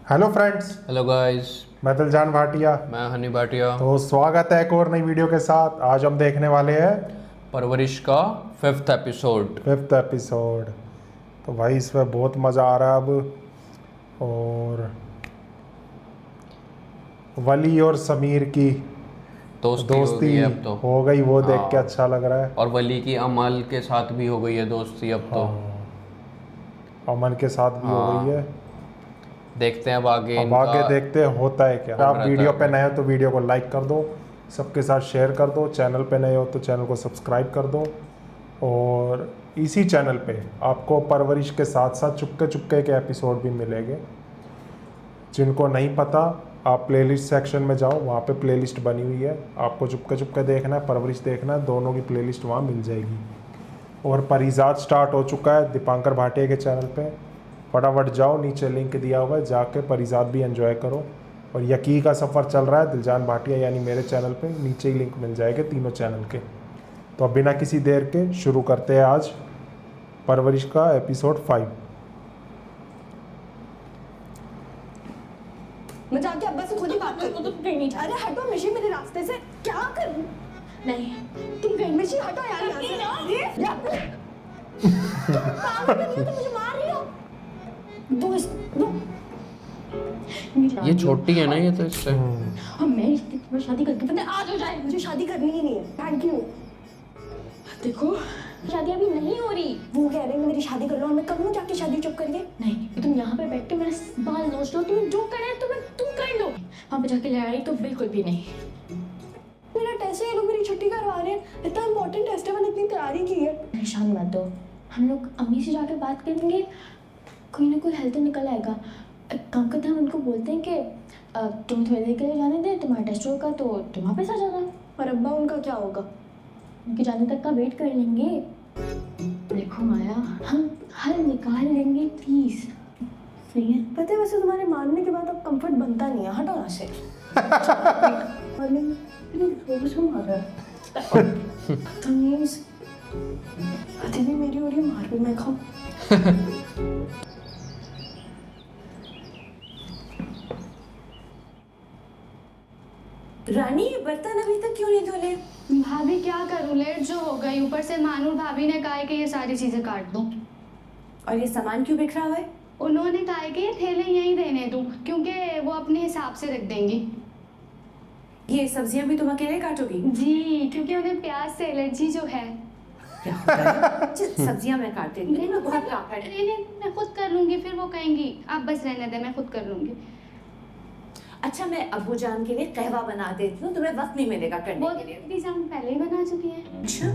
Hello friends, hello guys, मैं दिलजान भाटिया। मैं हनी भाटिया। तो स्वागत है एक और नई वीडियो के साथ। आज हम देखने वाले हैं परवरिश का 5th एपिसोड। 5th episode. तो भाई इसमें बहुत मज़ा आ रहा है अब। और वली और समीर की दोस्ती हो दोस्ती गई है अब तो। हो गई, वो देख के हाँ। अच्छा लग रहा है। और वली की अमल के साथ भी हो गई है दोस्ती अब तो। हाँ, अमन के साथ भी हो गई है। हाँ, देखते हैं अब आगे अब इनका आगे देखते हैं होता है क्या। कौन आप रहता वीडियो है पे आगे। नए हो तो वीडियो को लाइक कर दो, सबके साथ शेयर कर दो। चैनल पे नए हो तो चैनल को सब्सक्राइब कर दो। और इसी चैनल पे आपको परवरिश के साथ साथ चुपके चुपके के एपिसोड भी मिलेंगे। जिनको नहीं पता, आप प्लेलिस्ट सेक्शन में जाओ, वहाँ पे प्लेलिस्ट बनी हुई है। आपको चुपके चुपके देखना है, परवरिश देखना है, दोनों की प्लेलिस्ट वहाँ मिल जाएगी। और परिजात स्टार्ट हो चुका है दीपांकर भाटिया के चैनल पे। फटाफट जाओ, नीचे लिंक दिया हुआ है, जाके परिजात भी एंजॉय करो। और यकी का सफ़र चल रहा है दिलजान भाटिया यानी मेरे चैनल पे, नीचे ही लिंक मिल जाएगा तीनों चैनल के। तो अब बिना किसी देर के शुरू करते हैं आज परवरिश का एपिसोड 5। मैं जाके अब्बा से खुद ही बात करूँ। तो कहीं नहीं जा रहे। हटो मिशी मेरे रास्ते से। क्या करूँ? नहीं, तुम कहीं मिशी हटो यार यहाँ से। पागल कर रही हो, तुम मुझे मार रही हो। ये छोटी है ना, ये तो इससे। और मैं तुम्हें शादी करके पता आज हो जाए। मुझे शादी करनी ही नहीं है। Thank you. देखो, शादी अभी नहीं हो रही। वो कह रहे हैं मेरी शादी कर लो और मैं कर लूँ जाके शादी चुप करके। नहीं, तुम यहाँ पे बैठ के मेरे बाल नोच लो। तुम्हें जो करना है तुम कर लो। वहाँ पे जाके लड़ाई तो बिल्कुल भी नहीं। मेरा टेस्ट है, ये लोग मेरी छुट्टी करवा रहे हैं। इतना इंपॉर्टेंट टेस्ट है, मैंने इतनी तैयारी की है। परेशान मत दो, हम लोग अम्मी से जाके बात करेंगे, कोई ना कोई हल तो निकल आएगा। एक काम करते हैं, हम उनको बोलते हैं कि तुम थोड़ी देर के लिए जाने दें, तुम्हारा टेस्ट होगा तो तुम वापस आ जाना। और अब्बा उनका क्या होगा? उनके जाने तक का वेट कर लेंगे। देखो माया, हम हल निकाल लेंगे प्लीज। सही है? पता है वैसे तुम्हारे मानने के बाद अब कंफर्ट बनता नहीं है। हटो यहाँ से। तमीज हदी भी मेरी हो रही है, मार भी मैं खाऊं। रानी, बर्तन अभी तक क्यों नहीं धोले? भाभी क्या करूं, लेट जो हो गई। ऊपर से मानूर भाभी ने कहा है कि ये सारी चीजें काट दूं। और ये सामान क्यों बिखरा हुआ है? उन्होंने कहा है कि ये थैले यहीं रहने दूं, क्योंकि वो अपने हिसाब से रख देंगी। ये सब्जियां भी तुम अकेले काटोगी? जी, क्योंकि उन्हें प्याज से एलर्जी जो है। क्या होता है? सब्जियां मैं काट देती हूँ। बहुत काम है। नहीं, मैं खुद कर लूंगी। फिर वो कहेंगी आप बस रहने दे, मैं खुद कर लूंगी। अच्छा, मैं अब्बू जान के लिए कहवा बना देती हूँ, तुम्हें वक्त नहीं मिलेगा करने वो के लिए। दीदी जान पहले ही बना चुकी है। अच्छा,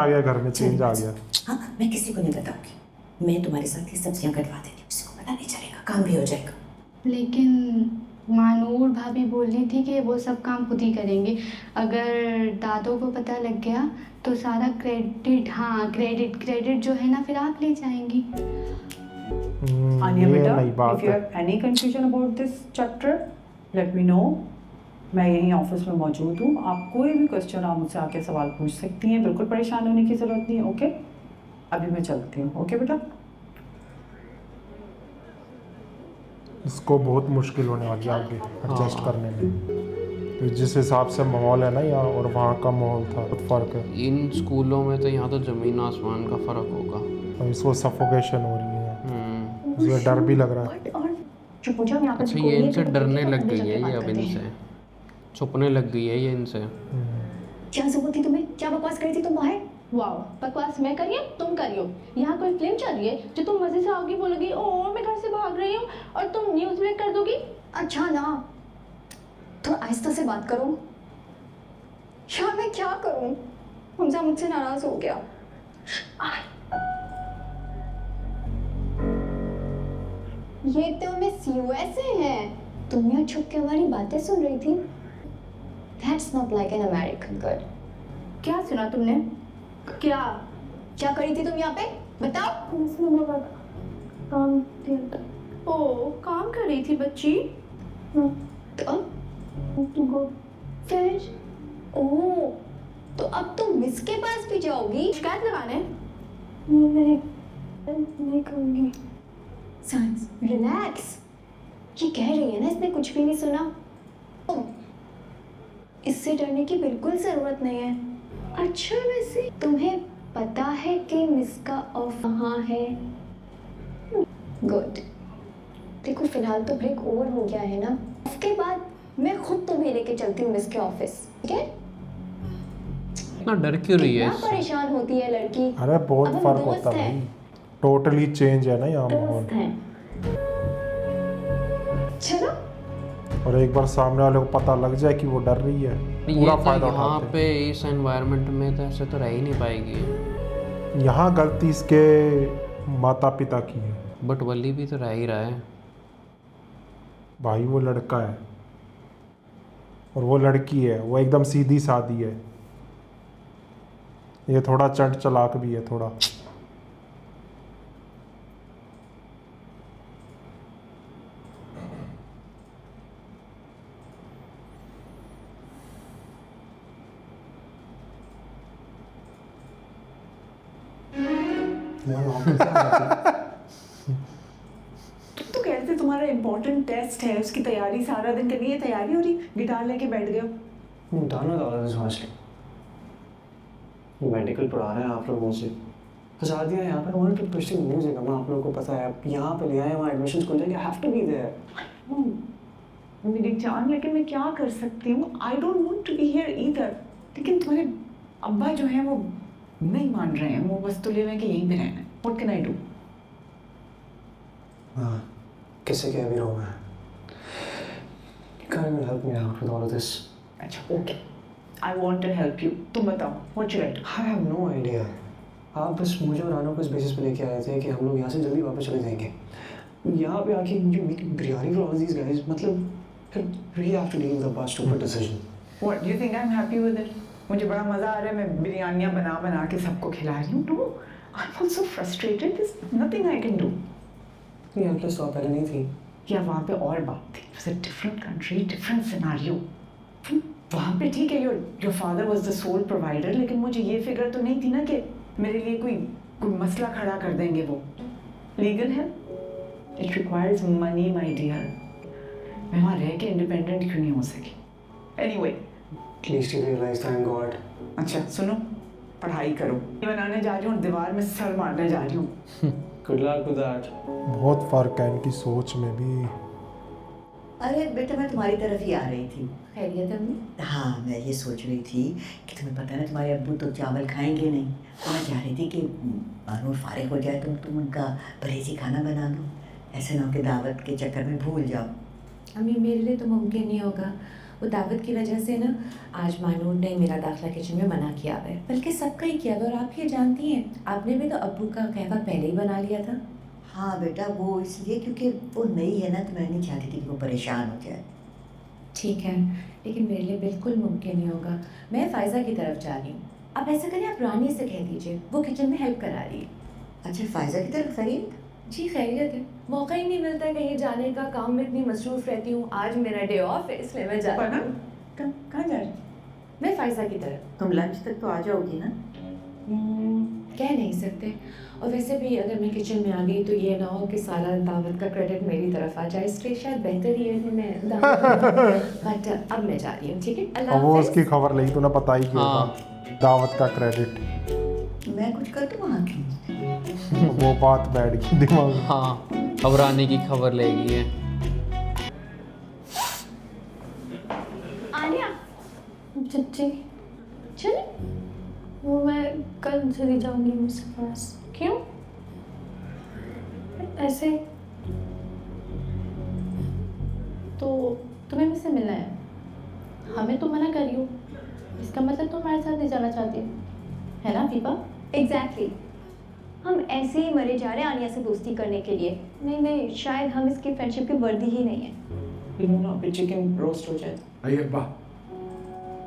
आ गया घर में, चेंज आ गया। हाँ, मैं किसी को नहीं बताऊंगी। मैं तुम्हारे साथ ये सब्जियां कटवा देती हूँ, किसी को पता नहीं चलेगा, काम भी हो जाएगा। लेकिन मानूर भाभी बोल रही थी कि वो सब काम खुद ही करेंगे। अगर दादों को पता लग गया तो सारा क्रेडिट, हाँ क्रेडिट जो है ना, फिर आप ले जाएंगी। आनिया ये बेटा, नई बात if you है। have any confusion about this chapter, let me know. मैं यहीं ऑफिस में मौजूद हूँ। आप कोई भी क्वेश्चन आप मुझसे आके सवाल पूछ सकती हैं, बिल्कुल परेशान होने की ज़रूरत नहीं है। ओके, अभी मैं चलती हूँ। ओके बेटा। इसको बहुत मुश्किल होने वाली है आगे एडजस्ट करने में। तो जिस हिसाब से माहौल है ना यहाँ और वहाँ का माहौल था, बहुत फ़र्क है। इन स्कूलों में तो यहाँ तो जमीन आसमान का फर्क होगा। और इसको सफोकेशन हो रही है, इसलिए डर भी लग रहा है। और जो पूछा मैं अच्छा, ये इनसे डरने लग गई है, ये अब इनसे छुपने लग गई है ये इनसे। क्या जरूरत थी तुम्हें? क्या बकवास करी थी तुम बाहर? वाओ, बकवास मैं करिए तुम करियो। यहाँ कोई फिल्म चल रही है जो तुम मजे से आओगी, बोलोगी ओ मैं घर से भाग रही हूँ, और तुम न्यूज़ ब्रेक कर दोगी। अच्छा ना, थोड़ा आहिस्ता से बात करो। यार मैं क्या करूं? हमजा मुझसे नाराज हो गया। ये तो मिस यूएसए है। तुम यहाँ छुप के हमारी बातें सुन रही थी? That's not like an American girl. क्या सुना तुमने? क्या क्या करी थी तुम यहाँ पे? बताओ। ओ, काम कर रही थी बच्ची। तो फिर ओह, तो अब तुम मिस के पास भी जाओगी? शिकायत लगाने? नहीं कहूँगी। Science relax. ये कह रही है ना इसने कुछ भी नहीं सुना। इससे डरने की बिल्कुल ज़रूरत नहीं है। अच्छा वैसे तुम्हें पता है कि मिस का ऑफ कहाँ है? गुड। देखो फिलहाल तो ब्रेक ओवर हो गया है ना, उसके बाद मैं खुद तुम्हें लेके चलती हूँ मिस के ऑफिस, ठीक है? इतना डर क्यों रही है कितना इससे? परेशान होती है लड़की। अरे बहुत अब हम फर्क दोस्त होता है हैं। भाई, टोटली चेंज है ना यहाँ माहौल। दोस्त हैं। चलो और एक बार सामने वाले को पता लग जाए कि वो डर रही है, ये पूरा तो फायदा यहाँ उठाते पे इस एनवायरनमेंट में तो ऐसे तो रह ही नहीं पाएगी। हैं। यहाँ गलती इसके माता पिता की है बट वली भी तो रह ही रहा है। भाई, वो लड़का है और वो लड़की है, वो एकदम सीधी सादी है, ये थोड़ा चंट चालाक भी है थोड़ा। तो कैसे तुम्हारा इम्पोर्टेंट टेस्ट है, उसकी तैयारी सारा दिन करनी है, तैयारी हो रही, गिटार लेके बैठ गए हो। Done with all this hostel. Medical पढ़ा रहे हैं आप लोगों से, हजार दिया यहाँ पर 100% मिल जाएगा। मैं आप लोगों को पता है, आप यहाँ पे ले आए, वहाँ एडमिशन खुल जाएंगे, हैव टू बी देयर। मेरी जान, लेकिन मैं क्या कर सकती हूँ? I don't want to be here either. लेकिन तुम्हारे अब्बा जो हैं वो नहीं मान रहे हैं, वो बस तुले हुए हैं कि यहीं पे रहना है। What can I do? हाँ, किससे कह भी रहा हूँ मैं, can't even help me out with all of this. अच्छा okay, I want to help you. तुम बताओ what should I do? I have no idea. आप बस मुझे और रानो को इस बेसिस पे लेके आए थे कि हम लोग यहाँ से जल्दी वापस चले जाएंगे। यहाँ पे आके मुझे biryani for all these guys, मतलब फिर we have to deal with a stupid decision. What do you think I am happy with it? मुझे बड़ा मजा आ रहा है, मैं बिरयानियाँ बना बना के सबको खिला रही हूँ। No, I am so frustrated, there is nothing I can do. ये हेल्पलेस तो आप पहले नहीं थी। या वहाँ पे और बात थी, it's a different country, different scenario. वहाँ पे ठीक है, your father was the sole provider, लेकिन मुझे ये फिक्र तो नहीं थी ना कि मेरे लिए कोई मसला खड़ा कर देंगे वो। लीगल है, it requires money my dear. मैं वहाँ रह के इंडिपेंडेंट क्यों नहीं हो सकी? Anyway, At least you realized, thank God. अच्छा सुनो, पढ़ाई करो। ये बनाने जा रही हूँ और दीवार में सर मारने जा रही हूँ। Good luck with that. बहुत फर्क है इनकी सोच में भी। अरे बेटा, मैं तुम्हारी तरफ ही आ रही थी। खैरियत अम्मी? हाँ, मैं ये सोच रही थी कि तुम्हें पता है ना, तुम्हारे अब्बू तो चावल खाएंगे नहीं, तो मैं चाह रही थी कि मानूर फारिग हो जाए तो तुम उनका परहेजी खाना बना दो, ऐसे ना हो कि दावत के चक्कर में भूल जाओ। अम्मी मेरे लिए तो मुमकिन नहीं होगा, वो दावत की वजह से ना आज मानूर ने मेरा दाखिला किचन में मना किया है, बल्कि सबका ही किया है। और आप ये जानती हैं, आपने भी तो अब्बू का कहवा पहले ही बना लिया था। हाँ बेटा, वो इसलिए क्योंकि वो नई है ना, तो मैं नहीं चाहती थी कि वो परेशान हो जाए। ठीक है, लेकिन मेरे लिए बिल्कुल मुमकिन नहीं होगा। मैं फ़ायज़ा की तरफ जा रही हूँ। आप ऐसा करें, आप रानी से कह दीजिए, वो किचन में हेल्प करा रही है। अच्छा, फ़ायज़ा की तरफ खरीद? जी खैरियत है, मौका ही नहीं मिलता कहीं जाने का, काम में इतनी मसरूफ़ रहती हूँ। आज मेरा डे ऑफ है, इसलिए मैं जा रही हूँ। कहाँ जा रही? मैं फ़ायज़ा की तरफ। तुम लंच तक तो आ जाओगी ना? कह नहीं सकते, और वैसे भी अगर मैं किचन में आ गई तो ये ना हो कि सारा दावत का क्रेडिट मेरी तरफ आ जाए, इसलिए शायद बेहतर ही है कि मैं बट अब मैं जा रही हूँ, ठीक है? अल्लाह अब वो हाफ़िज़। उसकी खबर लगी, तूने पता ही किया हाँ। था, दावत का क्रेडिट। मैं कुछ कर दूँ वहाँ की? वो बात बैठ गई दिमाग में। हाँ, अब रानी की खबर लेगी है। आलिया जी चले, वो मैं कल चली जाऊंगी मुझसे पास। क्यों? ऐसे तो तुम्हें मुझसे मिलना है, हमें तो मना करी हो, इसका मतलब तुम हमारे साथ नहीं जाना चाहती, है ना फीफा? एग्जैक्टली हम ऐसे ही मरे जा रहे हैं आलिया से दोस्ती करने के लिए। नहीं, शायद हम इसकी फ्रेंडशिप की वर्दी ही नहीं है। ना पे चिकन रोस्ट हो जाए। अरे अब्बा,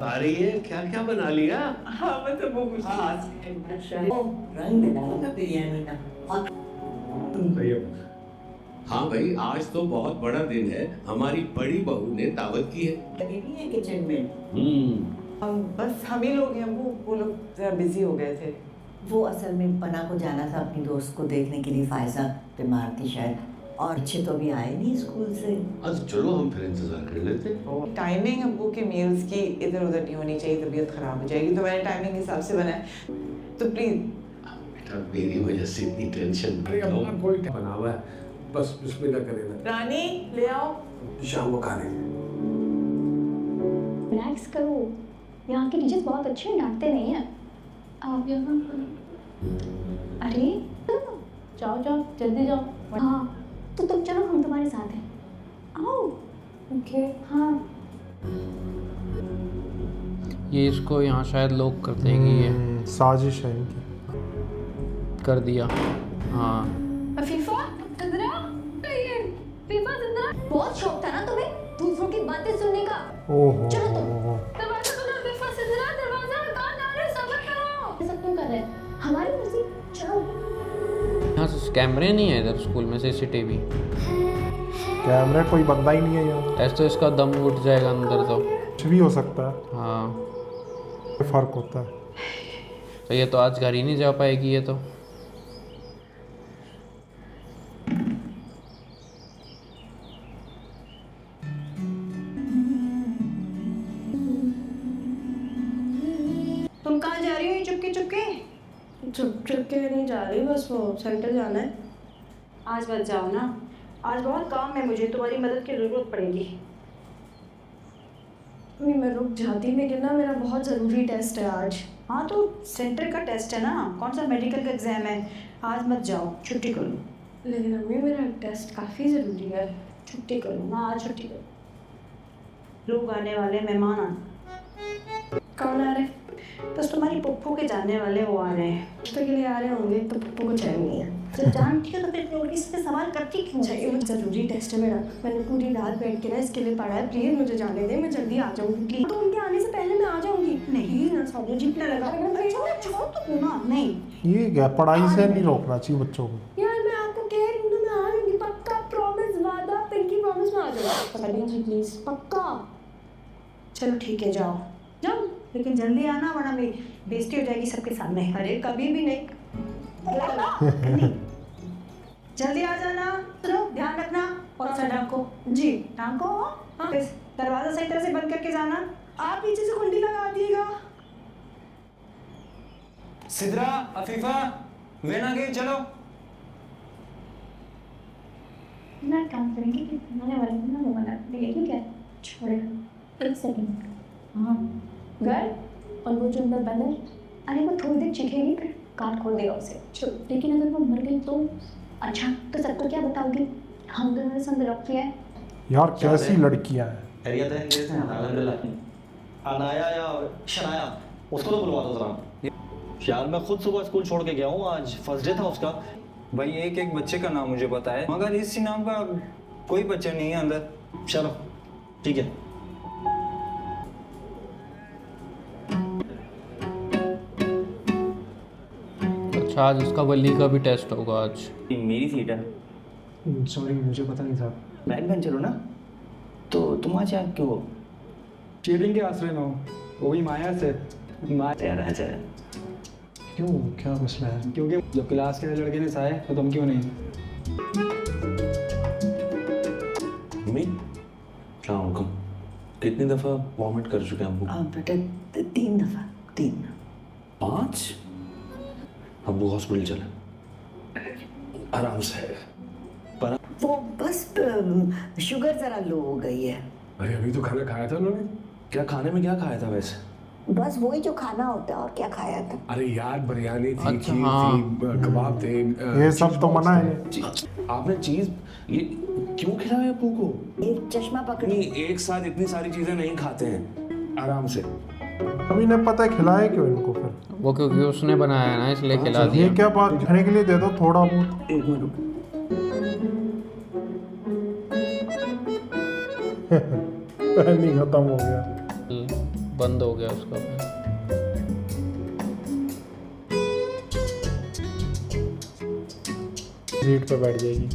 आ रही है, क्या क्या बना लिया? हाँ मतलब वो कुछ खास रंग डालूंगा बिरयानी ना। हाँ भाई, आज तो बहुत बड़ा दिन है, हमारी बड़ी बहू ने दावत की है। लगे नहीं है किचन में। बस हम ही लोग हैं, वो लोग जरा बिजी हो गए थे। वो असल में पना को जाना था अपनी दोस्त को देखने के लिए, फ़ायज़ा बीमार थी शायद, और अच्छे तो अभी आए नहीं स्कूल से। आज चलो हम फिर इंतजार कर लेते हैं। टाइमिंग अब्बू के मील्स की इधर उधर नहीं होनी चाहिए, तबीयत खराब हो जाएगी। तो मैंने टाइमिंग के हिसाब से बनाया, तो प्लीज। बेटा मेरी वजह से इतनी टेंशन अरे अम्मा कोई बना हुआ है, बस बिस्मिल्लाह करे ना। रानी ले आओ शाम को खाने। रिलैक्स करो, यहाँ के टीचर्स बहुत अच्छे हैं, डांटते नहीं हैं। आप यहाँ अरे जाओ जाओ जल्दी जाओ। हाँ तो तुम चलो, हम तुम्हारे साथ हैं, आओ। ओके हाँ ये इसको यहाँ शायद लॉक कर देगी, ये साजिश है इनकी। कर दिया। हाँ फीफा जिंदा, फीफा जिंदा। बहुत शौक था ना तुम्हें दूसरों की बातें सुनने का। ओहो चलो तुम। ओहो। दरवाजा खोलो, फीफा जिंदा, दरवाजा कहाँ जा रहे हो? सब्र करो। सब क्यों कर रहे हैं? हमारी मर्जी, चलो। यहाँ से कैमरे नहीं है इधर स्कूल में, CCTV। कैमरे, कोई बंदा ही नहीं है यहाँ। ऐसे तो इसका दम उठ जाएगा अंदर तो। कुछ भी हो सकता है, हाँ फर्क होता है। तो ये तो आज घर ही नहीं जा पाएगी ये तो। तुम कहाँ जा रही हो ये चुपके चुपके? चुपके नहीं जा रही, बस वो सेंटर जाना है। आज मत जाओ ना, आज बहुत काम है मुझे, तुम्हारी मदद की ज़रूरत पड़ेगी। नहीं मैं रुक जाती, लेकिन ना मेरा बहुत ज़रूरी टेस्ट है आज। हाँ तो सेंटर का टेस्ट है ना, कौन सा मेडिकल का एग्जाम है। आज मत जाओ, छुट्टी कर लो। लेकिन अम्मी मेरा टेस्ट काफ़ी ज़रूरी है, छुट्टी करूँ। हाँ आज छुट्टी करो। लोग आने वाले, मेहमान आने। कौन आ रहे हैं? बस तुम्हारी पप्पू के जानने वाले वो आ रहे हैं। नाश्ते के लिए आ रहे होंगे तो पप्पू को चैन नहीं है। जब जानती हो तो फिर लोग इस पे सवाल करती क्यों? अच्छा ये ज़रूरी टेस्ट है मेरा, मैंने पूरी रात बैठ के ना इसके लिए पढ़ा है। प्लीज़ मुझे जाने दे, मैं जल्दी आ जाऊँगी प्लीज़। तो उनके आने से पहले मैं आ जाऊंगी। नहीं ना साजो, जितना लगा छोड़ तो ना। नहीं ये क्या, पढ़ाई से नहीं रोकना चाहिए बच्चों को। यार मैं आपको कह रही हूँ ना, मैं आ जाऊँगी पक्का, प्रॉमिस, वादा, पिंकी प्रॉमिस में आ जाऊँगा। जी प्लीज़ पक्का। चलो ठीक है, जाओ जाओ, लेकिन जल्दी आना वरना मेरी बेइज्जती हो जाएगी सबके सामने। अरे कभी भी नहीं। नहीं। जल्दी आ जाना, चलो ध्यान रखना। और अच्छा ढांको जी, ढांको। हाँ दरवाजा सही तरह से बंद करके जाना। आप पीछे से कुंडी लगा दिएगा। सिद्रा, अफीफा, वेन आ गई, चलो। ना काम करेंगे कि बनाने वाले ना वो बना देंगे, ठीक है? छोड़ेगा एक सेकंड। हाँ घर और वो जो अंदर बंद है, अरे वो थोड़ी देर चिखेगी फिर कान खोल देगा उसे। चलो। लेकिन अगर वो मर गई तो? अच्छा तो सबको क्या बताओगी? हम दोनों ने संग लॉक किया है। यार कैसी लड़कियां हैं। खैरियत है? कैसे हैं? अल्हम्दुलिल्लाह। अनाया या शनाया, उसको तो बुलवा दो जरा। यार मैं खुद सुबह स्कूल छोड़ के गया हूँ, आज फर्स्ट डे था उसका। भाई एक एक बच्चे का नाम मुझे पता है, मगर इसी नाम का कोई बच्चा नहीं है अंदर। चलो ठीक है। अच्छा आज इसका वली का भी टेस्ट होगा आज। ये मेरी सीट है। सॉरी, मुझे पता नहीं था। बैक बेंचर हो ना, तो तुम आज यहाँ क्यों हो? चीटिंग के आश्रय में हूँ, वो भी माया से। यार अच्छा। क्यों, क्या मसला है? क्योंकि जब क्लास के लड़के ने साए तो तुम क्यों नहीं? मम्मी क्या हुक्म? कितनी दफ़ा वॉमिट कर चुके हैं हम? बेटा 3 दफ़ा, 3। 5? अब्बू हॉस्पिटल चले, आराम से। पर वो बस शुगर ज़रा लो हो गई है। अरे अभी तो खाना खाया था उन्होंने। क्या खाने में क्या खाया था वैसे? बस वही जो खाना होता है, और क्या खाया था? अरे यार बिरयानी थी, अच्छा, खीर हाँ। थी, कबाब थे। ये सब तो मना है। आपने चीज ये क्यों खिलाया अब्बू को? एक चश्मा पकड़ी। नहीं, एक साथ इतनी सारी चीजें नहीं खाते हैं, आराम से। अभी ने पता है खिलाए क्यों इनको फिर? वो क्योंकि उसने बनाया है ना, इसलिए खिला ये दिया। क्या बात, खाने के लिए दे दो थोड़ा बहुत। एक मिनट। नहीं खत्म हो गया, बंद हो गया उसका फिर। सीट पे बैठ जाएगी।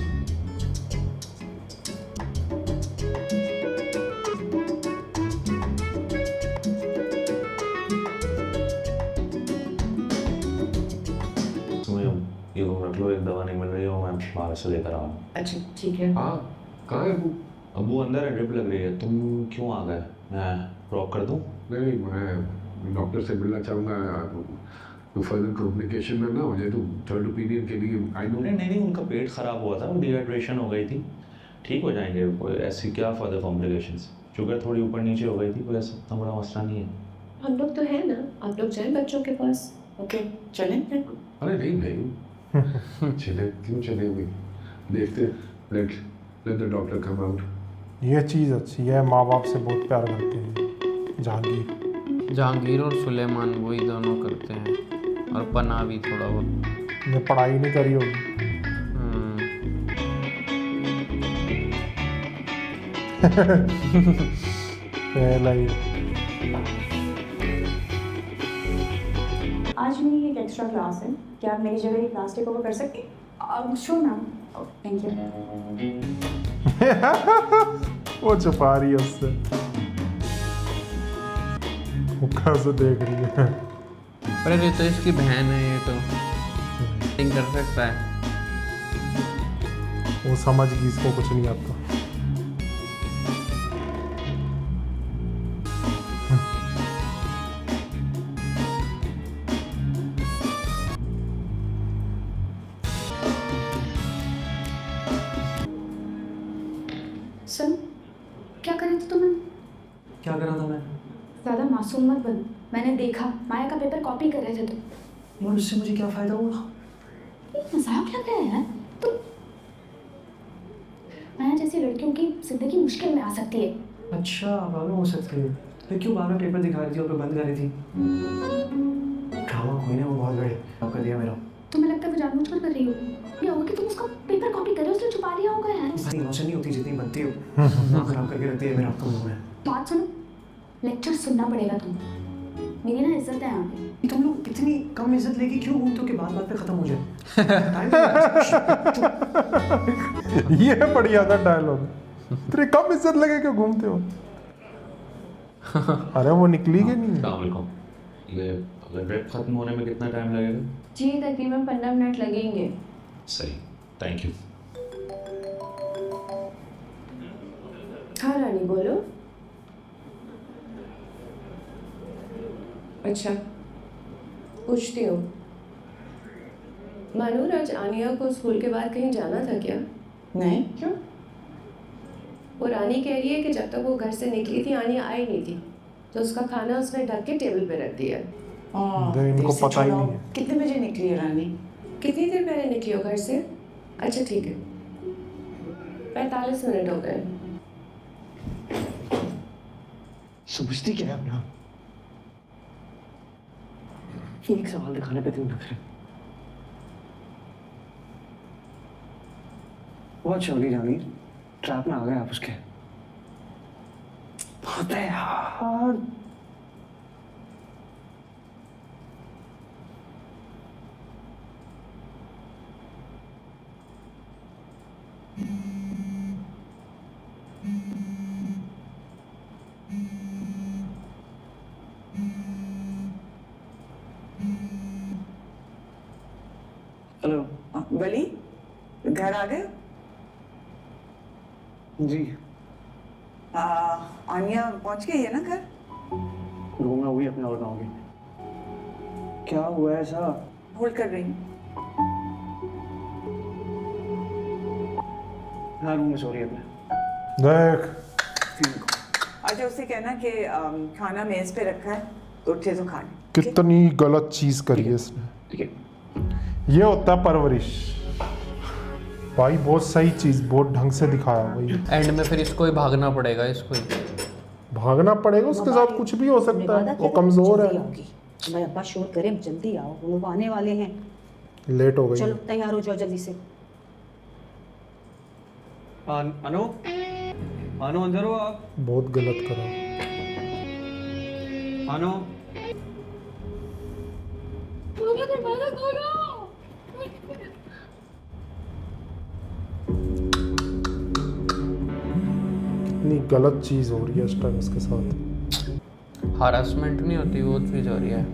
ये रख लो, एक दवा नहीं मिल रही हो, मैं बाहर से लेकर आ रहा हूँ। अच्छा ठीक है। हाँ, कहाँ है अबू? अबू अंदर है, ड्रिप लग रही है। तुम क्यों आ गए? मैं ड्रॉप कर दूँ? नहीं, मैं डॉक्टर से मिलना चाहूँगा। तो फर्दर कॉम्प्लिकेशन ना हो जाए, तो थर्ड ओपिनियन के लिए आई नो। नहीं, उनका पेट खराब हुआ था, डिहाइड्रेशन हो गई थी, ठीक हो जाएंगे। कोई ऐसी क्या फर्दर कॉम्प्लिकेशंस, शुगर थोड़ी ऊपर नीचे हो गई थी, कोई ऐसा इतना बड़ा मसला नहीं है। हम लोग तो है ना, आप लोग जाएं बच्चों के पास। ओके चलें फिर? अरे नहीं चले, क्यों चले अभी, देखते let the doctor come out. ये चीज़ अच्छी है, माँ बाप से बहुत प्यार करते हैं। जहांगीर और सुलेमान वही दोनों करते हैं, और पना भी थोड़ा बहुत। ने पढ़ाई नहीं करी होगी। पहला ही। आज मेरी एक एक्स्ट्रा क्लास है, क्या आप मेरी जगह ये क्लास टेक ओवर कर सकती हैं? Sure ma'am, thank you. वो छुपा रही है उससे, वो कैसे देख रही है। अरे ये तो इसकी बहन है, ये तो नहीं कर सकता है। वो समझ गई, इसको कुछ नहीं आता। सुन, क्या कर रहे थे तुम? क्या कर रहा था मैं? ज़्यादा मासूम मत बन। मैंने देखा माया का पेपर कॉपी कर रहे थे तुम। और उससे मुझे क्या फ़ायदा हुआ? मजाक लग रहा है यार तुम। माया जैसी लड़कियों की जिंदगी मुश्किल में आ सकती है। अच्छा, मालूम हो सकती है। फिर क्यों बार बार पेपर दिखा रही थी और फिर बंद कर रही थी? ड्रामा कोई ना, वो बहुत बड़े काम कर दिया मेरा। तुम्हें लगता है वो जानबूझकर कर रही हो? ये होगा कि तुम उसका पेपर कॉपी कर रहे हो, उसने छुपा लिया होगा यार। सारी इमोशन नहीं होती जितनी बनती हो। ना खराब करके रखती है मेरा आपको मुंह में। बात सुनो, लेक्चर सुनना पड़ेगा तुम्हें। मेरी ना इज्जत है यहाँ पे। तुम लोग इतनी कम इज्जत लेके क्यों घूमते हो कि बात बात पे खत्म हो जाए? ये बढ़िया था डायलॉग। तेरी कम इज्जत लगे क्यों घूमते हो? अरे वो निकली कि नहीं? अस्सलाम वालेकुम। ये अगर ड्रिप खत्म होने में कितना टाइम लगेगा? जी तकरीबन 15 मिनट लगेंगे। सही, थैंक यू। हाँ रानी बोलो। अच्छा पूछती हूँ, मानूर आज आनिया को स्कूल के बाद कहीं जाना था क्या? नहीं, क्यों? वो रानी कह रही है कि जब तक वो घर से निकली थी आनिया आई नहीं थी, तो उसका खाना उसने ढक के टेबल पे रख दिया। इनको पता ही नहीं है। कितने बजे निकली है रानी? कितनी देर पहले निकली हो घर से? अच्छा ठीक है, 45 मिनट हो गए। समझती क्या है अपना? एक सवाल दिखाने पे तुम नखरे। बहुत चौली रानी, ट्रैप में आ गए आप उसके। बहुत है यार। हेलो वली, घर आ गए? जी। आनिया पहुंच गई है ना घर? रूम में हुई अपने और गाँव की। क्या हुआ है ऐसा? होल्ड कर रही हूँ। हाँ, रूम में सो रही है अपने। देख, अच्छा उसे कहना कि खाना मेज पे रखा है, तो उठे तो खा ले। कितनी गलत चीज करी है इसने। ठीक है। ये होता है परवरिश भाई, बहुत सही चीज, बहुत ढंग से दिखाया भाई। एंड में फिर इसको ही भागना पड़ेगा, इसको ही भागना पड़ेगा, उसके साथ कुछ भी हो सकता है, वो कमजोर है। भाई अब्बा शोर करे, जल्दी आओ, वो लोग आने वाले हैं। लेट हो गई। चलो तैयार हो जाओ जल्दी से। अनु, अनु अंदर हो आप। बहुत गलत करा। अनु, कितनी गलत चीज हो रही है इस टाइम उसके साथ। हरासमेंट नहीं होती, वो चीज़ हो रही है।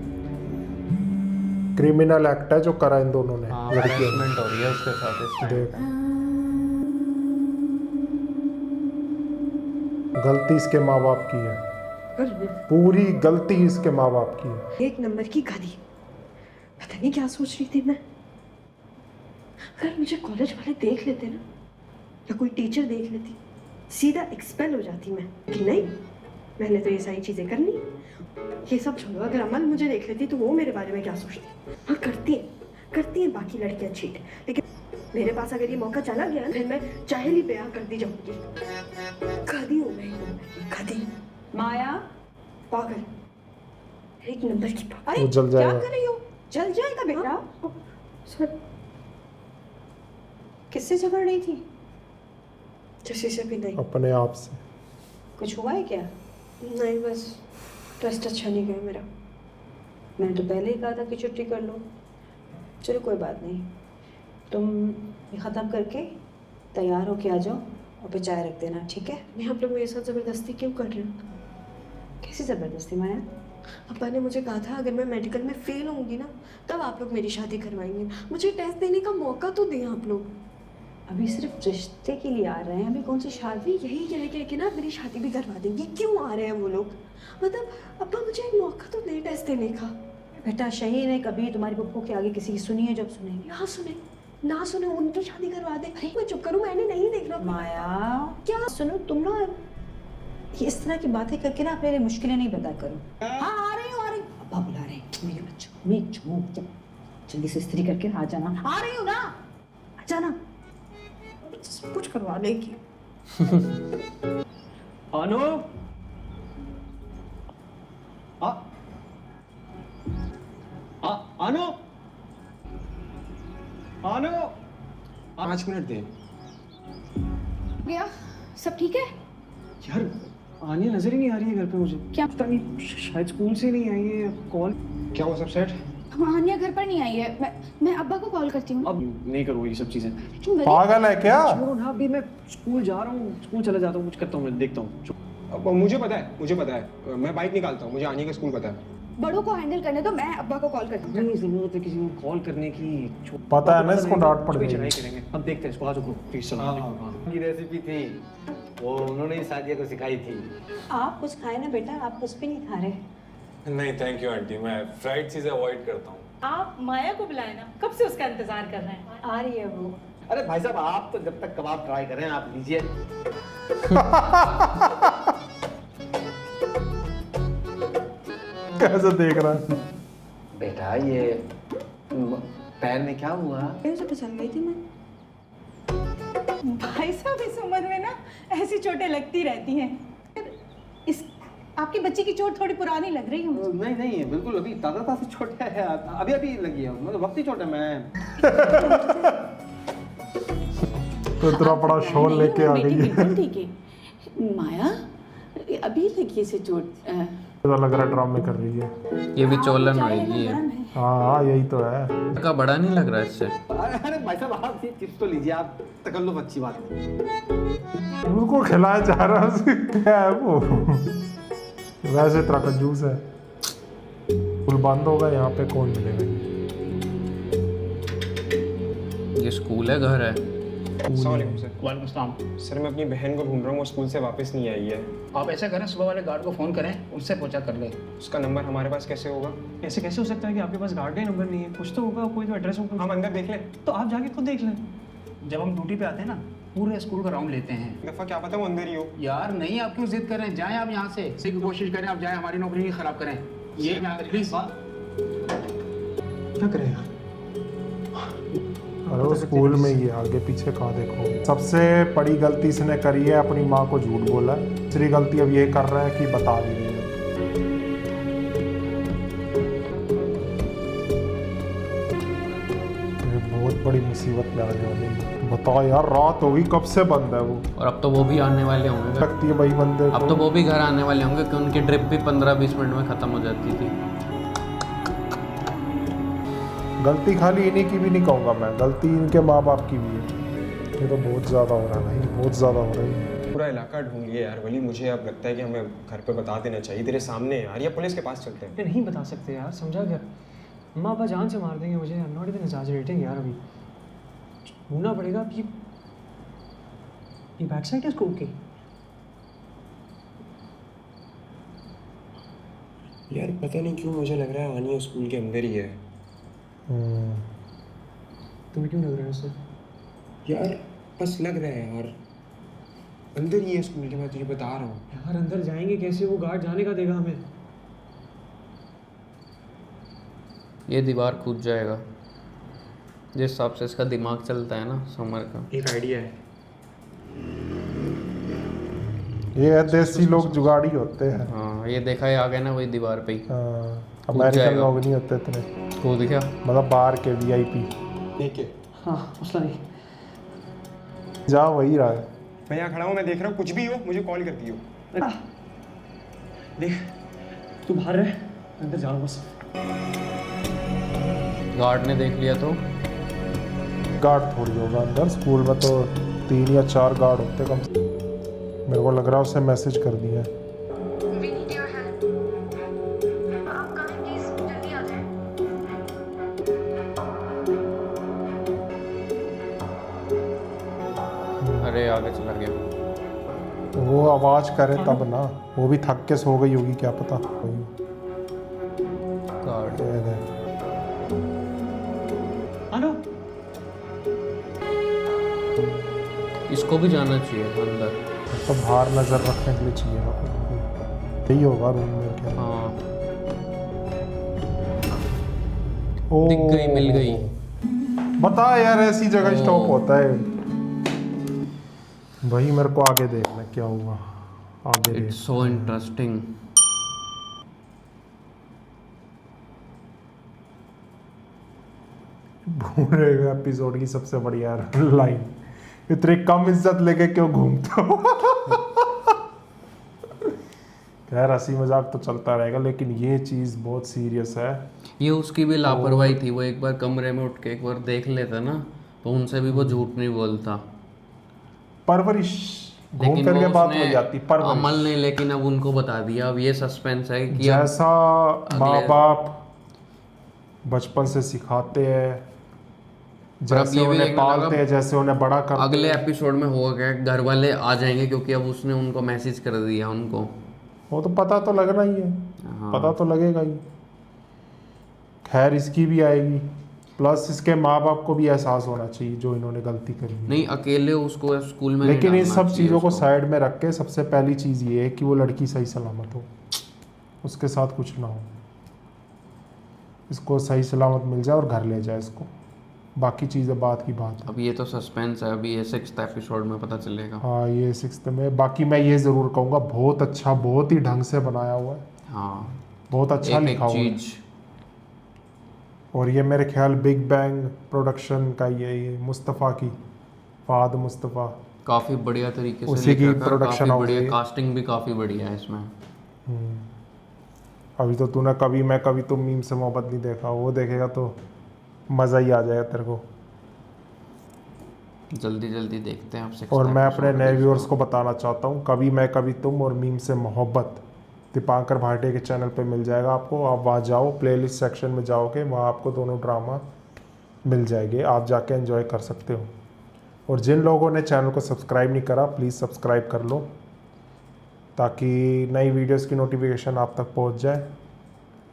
क्रिमिनल एक्ट है जो करा इन दोनों ने। हाँ, लड़कियों ने। harassment हो रही है उसके साथ इस time देख, पे। गलती इसके माँ बाप की है, पूरी गलती इसके माँ बाप की है। एक नंबर की गधी। पता नहीं क्या सोच रही थी मैं। अगर मुझे कॉलेज वाले देख लेते ना, या कोई टीचर देख लेती, सीधा एक्सपेल हो जाती मैं। कि नहीं, मैंने तो ये सारी चीजें करनी। ये सब छोड़ो, अगर अमन मुझे देख लेती तो वो मेरे बारे में क्या सोचती। हाँ, करती है बाकी लड़कियां चीट, लेकिन मेरे पास अगर ये मौका चला गया फिर मैं चाहेली ब्याह कर दी जाऊंगी। गधी हूँ मैं, गधी। माया, पागल, एक नंबर की पागल। वो जल क्या जाएगा। कर रही हो? जल जाएगा बेटा। सर, किससे झगड़ रही थी? किसी से भी नहीं। अपने आप से। कुछ हुआ है क्या? नहीं, बस टेस्ट अच्छा नहीं गया मेरा। मैंने तो पहले ही कहा था कि छुट्टी कर लो। चलो कोई बात नहीं, तुम ये ख़त्म करके तैयार होके आ जाओ और फिर चाय रख देना, ठीक है? नहीं, आप लोग मेरे साथ ज़बरदस्ती क्यों कर रहे हो? कैसी ज़बरदस्ती माया? अब्बा ने मुझे कहा था अगर मैं मेडिकल में फेल होंगी ना तब आप लोग मेरी शादी करवाएंगे। मुझे टेस्ट देने का मौका तो दें आप लोग। अभी सिर्फ रिश्ते के लिए आ रहे हैं, अभी कौन सी शादी? यही कह के ना मेरी शादी भी करवा देंगे। क्यों आ रहे हैं वो लोग? मतलब अब्बा मुझे एक मौका तो दे टेस्ट देने का। बेटा शहीन ने कभी तुम्हारी पप्पू के आगे किसी की सुनी है? जब सुनेंगे ना सुने, ना सुने, उनकी शादी करवा दे। अरे मैं चुप करूँ, मैंने नहीं देखना। माया क्या सुनो, तुम ना ये इस तरह की बातें करके ना अपने लिए मुश्किलें नहीं पैदा करो। हाँ आ रही हूँ, अब्बा बुला रहे हैं। मेरे बच्चों में जल्दी से इस्त्री करके आ जाना। आ रही हूँ ना, आ जाना। कुछ करवा लेगी। अनु, अनु, अनु, 5 मिनट दे गया सब ठीक है? यार। आनिया नजर ही नहीं आ रही है घर पे मुझे। क्या? पता नहीं, शायद स्कूल से नहीं आई है। कॉल क्या हुआ? सब सेट? आन्या घर पर नहीं आई है। मैं अब्बा को कॉल करती हूँ। अब नहीं करो ये सब चीजें। पागल है क्या? छोड़ो ना, अभी मैं स्कूल जा रहा हूँ, स्कूल चला जाता हूँ, कुछ करता हूँ, मैं देखता हूँ। अब मुझे पता है, मैं बाइक निकालता हूँ, मुझे आने का स्कूल पता है। बड़ों को हैंडल करने दो, मैं अब्बा को कॉल करती हूँ। नहीं जरूरत है किसी को कॉल करने की। पता है ना इसको डांट पड़ चढ़ाई जाएगी। करेंगे, अब देखते हैं इसको। आज प्लीज चलो। की रेसिपी थी वो उन्होंने ही सादिया को सिखाई थी। आप कुछ खाए ना बेटा, आप कुछ भी नहीं खा रहे। नहीं थैंक यू आंटी, मैं फ्राइड चीज़ें अवॉइड करता हूँ। आप माया को बुलाए ना, कब से उसका इंतजार कर रहे हैं। आ रही है वो। अरे भाई साहब आप तो जब तक कबाब ट्राई करें आप लीजिए। कैसे देख रहा है? बेटा ये पैर में क्या हुआ? कैसे फिसल गई थी मैं? भाई साहब इस उम्र में ना ऐसी चोटें लगती रहती हैं। इस आपकी बच्ची की चोट थोड़ी पुरानी लग रही है मुझे। नहीं नहीं बिल्कुल अभी ताज़ा चोट है, अभी लगी है, मतलब वक्ती चोट है। मैं तो इतना बड़ा शॉल लेके आ गई है। ठीक है माया, अभी लगी इसे चोट। ऐसा लग रहा है ड्रामे कर रही है। ये भी चोलन होएगी। हाँ यही तो है। का बड़ा नहीं लग रहा है इससे। अरे भाई साहब आप ये चिप्स तो लीजिए, आप तकल्लुफ अच्छी बात है। उनको खिलाया जा रहा है, क्या है वो? वैसे इतना कंजूस है। स्कूल बंद होगा, यहाँ पे कौन मिलेगा? ये स्कूल है घर है? अस्सलामुअलैकुम सर। वालेकुम सलाम। सर मैं अपनी बहन को ढूंढ रहा हूँ, वो स्कूल से वापस नहीं आई है। आप ऐसा करें, सुबह वाले गार्ड को फ़ोन करें, उनसे पूछा कर ले। उसका नंबर हमारे पास कैसे होगा? ऐसे कैसे हो सकता है कि आपके पास गार्ड का ही नंबर नहीं है? कुछ तो होगा, कोई तो एड्रेस होगा। हम अंदर देख लें? तो आप जाके खुद देख लें। जब हम ड्यूटी पे आते हैं ना, पूरे स्कूल का राउंड लेते हैं। दफ़ा क्या पता वो अंदर ही हो। यार नहीं, आप क्यों जिद कर रहे हैं? जाएं आप यहाँ से, इसी की कोशिश करें, आप जाएं, हमारी नौकरी नहीं खराब करें। ये प्लीज क्या करेगा? अरे वो स्कूल में ही आगे पीछे कहाँ देखो। सबसे बड़ी गलती इसने करी है, अपनी माँ को झूठ बोला। दूसरी गलती अब ये कर रहा है कि बता भी नहीं है। ये बहुत बड़ी मुसीबत में आने वाली है। बताओ यार, रात होगी, कब से बंद है वो? और अब तो वो भी आने वाले होंगे। लगती है भाई बंदे अब तो वो भी घर आने वाले होंगे, कि उनकी ट्रिप भी 15-20 मिनट में ख़त्म हो जाती थी। गलती खाली इन्हीं की भी नहीं कहूँगा मैं, गलती इनके माँ बाप की भी है। ये तो बहुत ज़्यादा हो रहा है भाई, बहुत ज़्यादा हो रहा है। पूरा इलाका ढूंढ लिया यार वली। मुझे अब लगता है कि हमें घर पे बता देना चाहिए। तेरे सामने यार, या पुलिस के पास चलते हैं। नहीं बता सकते यार, समझा कर। अम्मा अब्बा जान से मार देंगे मुझे। I am not even exaggerating यार, अभी ढूंढना पड़ेगा। ये बैक साइड है इसको। ओके यार पता नहीं क्यों मुझे लग रहा है आनिया स्कूल के अंदर ही है। तुम्हें क्यों लग रहा है उससे? यार बस लग रहा है यार, अंदर ही है स्कूल के, मैं तुझे बता रहा हूँ। यार अंदर जाएंगे कैसे? वो गार्ड जाने का देगा हमें। ये दीवार कूद जाएगा जिस हिसाब से इसका दिमाग चलता है ना समर का। एक आइडिया है। ये देसी लोग जुगाड़ी होते हैं। हाँ ये देखा है, आ गए ना वही दीवार पे ही। अमेरिकन लोग नहीं होते इतने। कूद गया, मतलब बाहर के वीआईपी। ठीक है, हाँ मसला नहीं। जा वही रहा है। मैं यहाँ खड़ा हूँ, मैं देख रहा हूँ, कुछ भी हो मुझे कॉल कर दियो। देख तू बाहर रह, अंदर जा रहा हूँ बस। गार्ड ने देख लिया तो? गार्ड थोड़ी होगा अंदर, स्कूल में तो 3 या 4 गार्ड होते कम से। मेरे को लग रहा है उसे मैसेज कर दिया है। अरे आगे चला गया। वो आवाज करे तब ना, वो भी थक के सो गई होगी क्या पता। गार्ड इसको भी जाना चाहिए अंदर, तो बाहर नजर रखने के लिए चाहिए। यही होगा रूम में क्या? हाँ ओ दिख गई, मिल गई। बता यार, ऐसी जगह स्टॉप होता है भाई। मेरे को आगे देखना क्या हुआ आगे। It's so interesting. पूरे एपिसोड की सबसे बढ़िया लाइन, इतनी कम इज्जत लेके क्यों घूमते हो? खैर हंसी मजाक तो चलता रहेगा, लेकिन ये चीज़ बहुत सीरियस है। ये उसकी भी लापरवाही थी। वो एक बार कमरे में उठ के एक बार देख लेता ना, तो उनसे भी वो झूठ नहीं बोलता। परवरिश घूम फिर के बात हो जाती। परवरिश अमल ने लेकिन अब उनको बता दिया। अब ये सस्पेंस है कि जैसा माँ बाप बचपन से सिखाते हैं, जैसे उन्हें पालते हैं, जैसे उन्हें बड़ा करते हैं। अगले एपिसोड में होगा क्या, घर वाले आ जाएंगे क्योंकि अब उसने उनको मैसेज कर दिया उनको। वो तो पता तो लगना ही है। हाँ। पता तो लगेगा ही। खैर इसकी भी आएगी, प्लस इसके माँ बाप को भी एहसास होना चाहिए जो इन्होंने गलती करी है। नहीं अकेले उसको स्कूल में लेकिन नहीं इन सब डालना चीज़ों को चाहिए साइड में रख के सबसे पहली चीज़ ये है कि वो लड़की सही सलामत हो, उसके साथ कुछ ना हो, इसको सही सलामत मिल जाए और घर ले जाए इसको। बाकी चीज़ें बात की बात है। अब ये तो सस्पेंस है, अभी ये 6th एपिसोड में पता चलेगा। हाँ ये 6th में। बाकी मैं ये ज़रूर कहूँगा बहुत अच्छा, बहुत ही ढंग से बनाया हुआ है। हाँ बहुत अच्छा लिखा हुआ है। और ये मेरे ख्याल बिग बैंग प्रोडक्शन का ये मुस्तफ़ा की, फ़ाद मुस्तफ़ा, काफ़ी बढ़िया तरीके से उसी की लिखा था, प्रोडक्शन काफ़ी बढ़िया, होगी। कास्टिंग भी काफ़ी बढ़िया है इसमें। अभी तो तूने कभी मैं कभी तुम मीम से मोहब्बत नहीं देखा, वो देखेगा तो मज़ा ही आ जाएगा तेरे को। जल्दी जल्दी देखते हैं आप। और मैं अपने नए व्यूअर्स को बताना चाहता हूँ, कभी मैं कभी तुम और मीम से मोहब्बत दीपांकर भाटिया के चैनल पे मिल जाएगा आपको। आप वहाँ जाओ, प्लेलिस्ट सेक्शन में जाओगे, वहाँ आपको दोनों ड्रामा मिल जाएंगे, आप जाके एंजॉय कर सकते हो। और जिन लोगों ने चैनल को सब्सक्राइब नहीं करा, प्लीज़ सब्सक्राइब कर लो ताकि नई वीडियोस की नोटिफिकेशन आप तक पहुँच जाए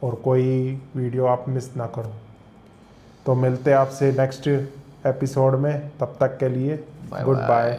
और कोई वीडियो आप मिस ना करो। तो मिलते हैं आपसे नेक्स्ट एपिसोड में, तब तक के लिए गुड बाय।